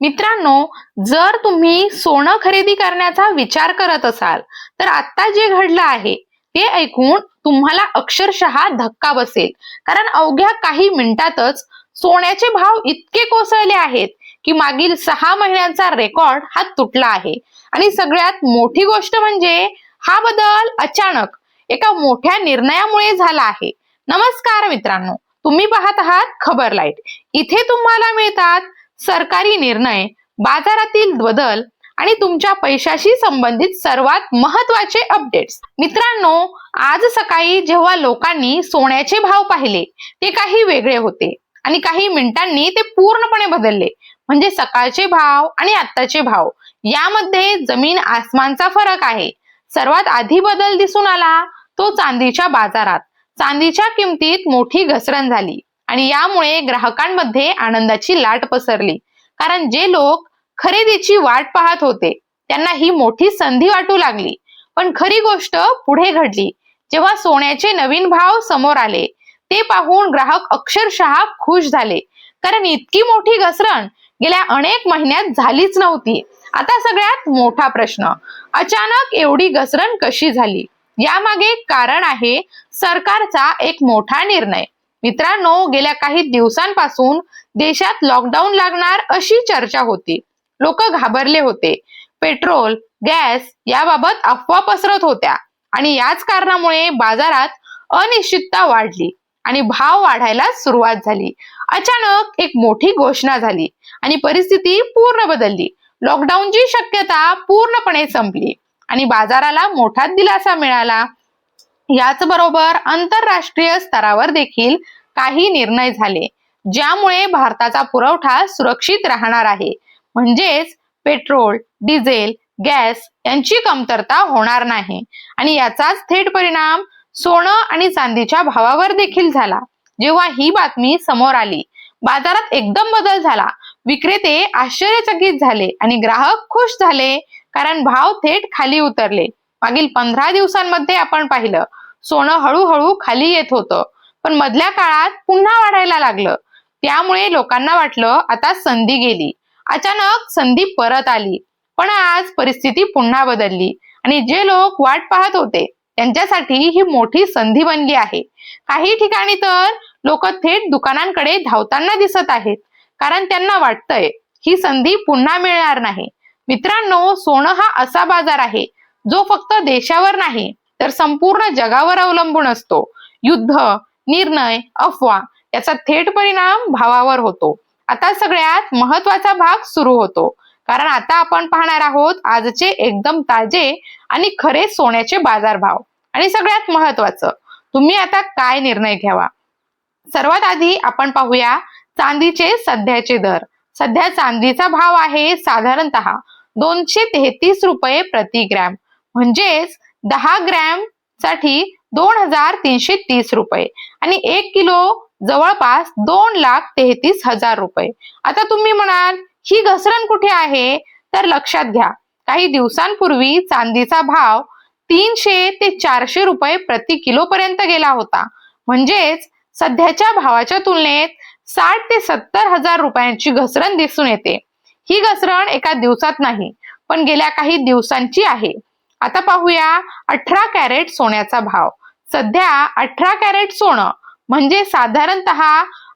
मित्रांनो, जर तुम्ही सोनं खरेदी करण्याचा विचार करत असाल तर आता जे घडलं आहे ते ऐकून तुम्हाला अक्षरशः धक्का बसेल. कारण अवघ्या काही मिनिटातच सोन्याचे भाव इतके कोसळले आहेत की मागील 6 महिन्यांचा रेकॉर्ड हा तुटला आहे. आणि सगळ्यात मोठी गोष्ट म्हणजे हा बदल अचानक एका मोठ्या निर्णयामुळे झाला आहे. नमस्कार मित्रांनो, तुम्ही पाहत आहात खबर लाईट. इथे तुम्हाला मिळतात सरकारी निर्णय, बाजारातील बदल आणि तुमच्या पैशाशी संबंधित सर्वात महत्त्वाचे अपडेट्स. मित्रांनो, आज सकाळी जेव्हा लोकांनी सोन्याचे भाव पाहिले ते काही वेगळे होते आणि काही मिनिटांनी ते पूर्णपणे बदलले. म्हणजे सकाळचे भाव आणि आत्ताचे भाव यामध्ये जमीन आसमानचा फरक आहे. सर्वात आधी बदल दिसून आला तो चांदीच्या बाजारात. चांदीच्या किमतीत मोठी घसरण झाली आणि यामुळे ग्राहकांमध्ये आनंदाची लाट पसरली. कारण जे लोक खरेदीची वाट पाहत होते त्यांना ही मोठी संधी वाटू लागली. पण खरी गोष्ट पुढे घडली. जेव्हा सोन्याचे नवीन भाव समोर आले ते पाहून ग्राहक अक्षरशः खुश झाले. कारण इतकी मोठी घसरण गेल्या अनेक महिन्यात झालीच नव्हती. आता सगळ्यात मोठा प्रश्न, अचानक एवढी घसरण कशी झाली? यामागे कारण आहे सरकारचा एक मोठा निर्णय. मित्रांनो, गेल्या काही दिवसांपासून देशात लॉकडाऊन लागणार अशी चर्चा होती. लोक घाबरले होते. पेट्रोल, गॅस याबाबत अफवा पसरत होत्या आणि याच कारणामुळे बाजारात अनिश्चितता वाढली आणि भाव वाढायला सुरुवात झाली. अचानक एक मोठी घोषणा झाली आणि परिस्थिती पूर्ण बदलली. लॉकडाऊनची शक्यता पूर्णपणे संपली आणि बाजाराला मोठा दिलासा मिळाला. याच बरोबर आंतरराष्ट्रीय स्तरावर देखील काही निर्णय झाले ज्यामुळे भारताचा पुरवठा सुरक्षित राहणार आहे. म्हणजेच पेट्रोल, डिझेल, गॅस यांची कमतरता होणार नाही. आणि याचाच थेट परिणाम सोनं आणि चांदीच्या भावावर देखील झाला. जेव्हा ही बातमी समोर आली बाजारात एकदम बदल झाला. विक्रेते आश्चर्यचकित झाले आणि ग्राहक खुश झाले कारण भाव थेट खाली उतरले. मागील 15 दिवसांमध्ये आपण पाहिलं सोनं हळूहळू खाली येत होतं, पण मधल्या काळात पुन्हा वाढायला लागलं. त्यामुळे लोकांना वाटलं आता संधी गेली. अचानक संधी परत आली. पण आज परिस्थिती पुन्हा बदलली आणि जे लोक वाट पाहत होते त्यांच्यासाठी ही मोठी संधी बनली आहे. काही ठिकाणी तर लोक थेट दुकानांकडे धावताना दिसत आहेत कारण त्यांना वाटतंय ही संधी पुन्हा मिळणार नाही. मित्रांनो, सोनं हा असा बाजार आहे जो फक्त देशावर नाही तर संपूर्ण जगावर अवलंबून असतो. युद्ध, निर्णय, अफवा याचा थेट परिणाम भावावर होतो. आता सगळ्यात महत्वाचा भाग सुरू होतो. कारण आता आपण पाहणार आहोत आजचे एकदम ताजे आणि खरे सोन्याचे बाजारभाव. आणि सगळ्यात महत्वाचं, तुम्ही आता काय निर्णय घ्यावा. सर्वात आधी आपण पाहूया चांदीचे सध्याचे दर. सध्या चांदीचा भाव आहे साधारणतः 233 रुपये प्रति ग्रॅम. म्हणजेच 10 ग्रॅम साठी 2330 रुपये आणि 1 किलो जवळपास 2,33,000 रुपये. आता तुम्ही म्हणाल ही घसरण कुठे आहे? तर लक्षात घ्या, काही दिवसांपूर्वी चांदीचा भाव 300 ते 400 रुपये प्रति किलो पर्यंत गेला होता. म्हणजेच सध्याच्या भावाच्या तुलनेत 60 ते 70,000 रुपयांची घसरण दिसून येते. ही घसरण एका दिवसात नाही पण गेल्या काही दिवसांची आहे. आता पाहूया 18 कॅरेट सोन्याचा भाव. सध्या 18 कॅरेट सोनं म्हणजे साधारणतः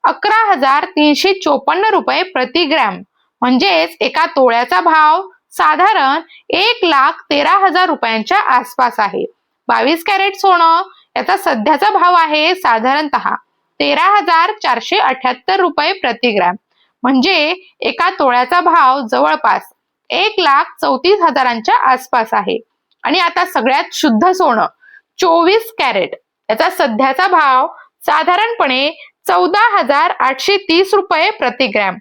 11,354 रुपये प्रति ग्रॅम. म्हणजेच एका तोळ्याचा भाव साधारण 1,13,000 रुपयांच्या आसपास आहे. 22 कॅरेट सोनं याचा सध्याचा भाव आहे साधारणतः 13,478 रुपये प्रति ग्रॅम. म्हणजे एका तोळ्याचा भाव जवळपास 1,34,000च्या आसपास आहे. आणि आता सगळ्यात शुद्ध सोनं 24 कॅरेट याचा सध्याचा भाव साधारणपणे 14,830 रुपये प्रति ग्रॅम.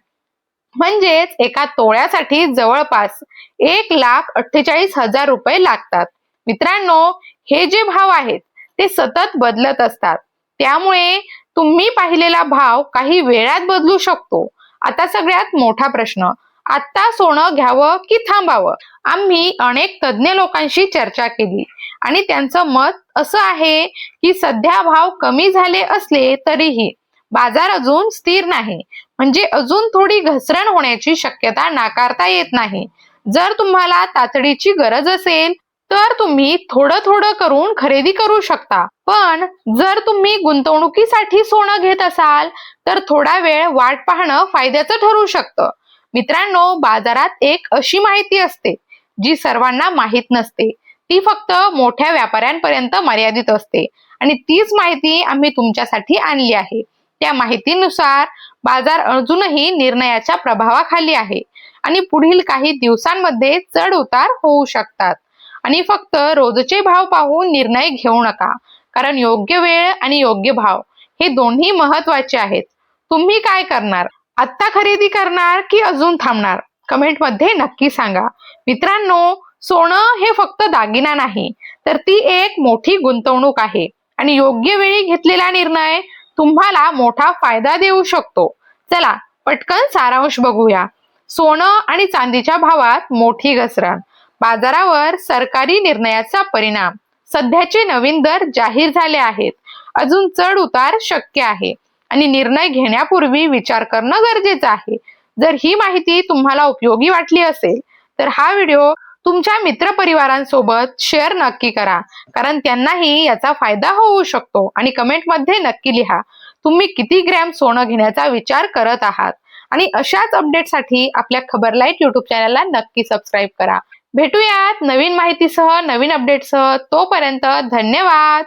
म्हणजेच एका तोळ्यासाठी जवळपास 1,48,000 रुपये लागतात. मित्रांनो, हे जे भाव आहेत ते सतत बदलत असतात. त्यामुळे तुम्ही पाहिलेला भाव काही वेळात बदलू शकतो. आता सगळ्यात मोठा प्रश्न, आता सोनं घ्यावं की थांबावं? आम्ही अनेक तज्ञ लोकांशी चर्चा केली आणि त्यांचं मत असं आहे की सध्या भाव कमी झाले असले तरीही बाजार अजून स्थिर नाही, म्हणजे अजून थोडी घसरण होण्याची शक्यता नाकारता येत नाही. जर तुम्हाला तातडीची गरज असेल तर तुम्ही थोडं थोडं करून खरेदी करू शकता. पण जर तुम्ही गुंतवणुकीसाठी सोनं घेत असाल तर थोडा वेळ वाट पाहणं फायद्याचं ठरू शकतं. मित्रांनो, बाजारात एक अशी माहिती असते जी सर्वांना माहीत नसते. ती फक्त मोठ्या व्यापाऱ्यांपर्यंत मर्यादित असते आणि तीच माहिती आम्ही तुमच्यासाठी आणली आहे. त्या माहितीनुसार बाजार अजूनही निर्णयाच्या प्रभावाखाली आहे आणि पुढील काही दिवसांमध्ये चढ उतार होऊ शकतात. आणि फक्त रोजचे भाव पाहून निर्णय घेऊ नका, कारण योग्य वेळ आणि योग्य भाव हे दोन्ही महत्वाचे आहेत. तुम्ही काय करणार? आत्ता खरेदी करणार की अजून थांबणार? कमेंट मध्ये नक्की सांगा. मित्रांनो, सोनं हे फक्त दागिना नाही, तर ती एक मोठी गुंतवणूक आहे आणि योग्य वेळी घेतलेला निर्णय तुम्हाला मोठा फायदा देऊ शकतो. चला पटकन सारांश बघूया. सोनं आणि चांदीच्या भावात मोठी घसरण, बाजारावर सरकारी निर्णयाचा परिणाम, सध्याचे नवीन दर जाहीर झाले आहेत, अजून चढ उतार शक्य आहे आणि निर्णय घेण्यापूर्वी विचार करणं गरजेचं आहे. जर ही माहिती तुम्हाला उपयोगी वाटली असेल तर हा व्हिडिओ तुमच्या मित्रपरिवारांसोबत शेअर नक्की करा, कारण त्यांनाही याचा फायदा होऊ शकतो. आणि कमेंटमध्ये नक्की लिहा तुम्ही किती ग्रॅम सोनं घेण्याचा विचार करत आहात. आणि अशाच अपडेटसाठी आपल्या खबर लाईट युट्यूब चॅनलला नक्की सबस्क्राईब करा. भेटूयात नवीन माहितीसह, नवीन अपडेटसह. तोपर्यंत धन्यवाद.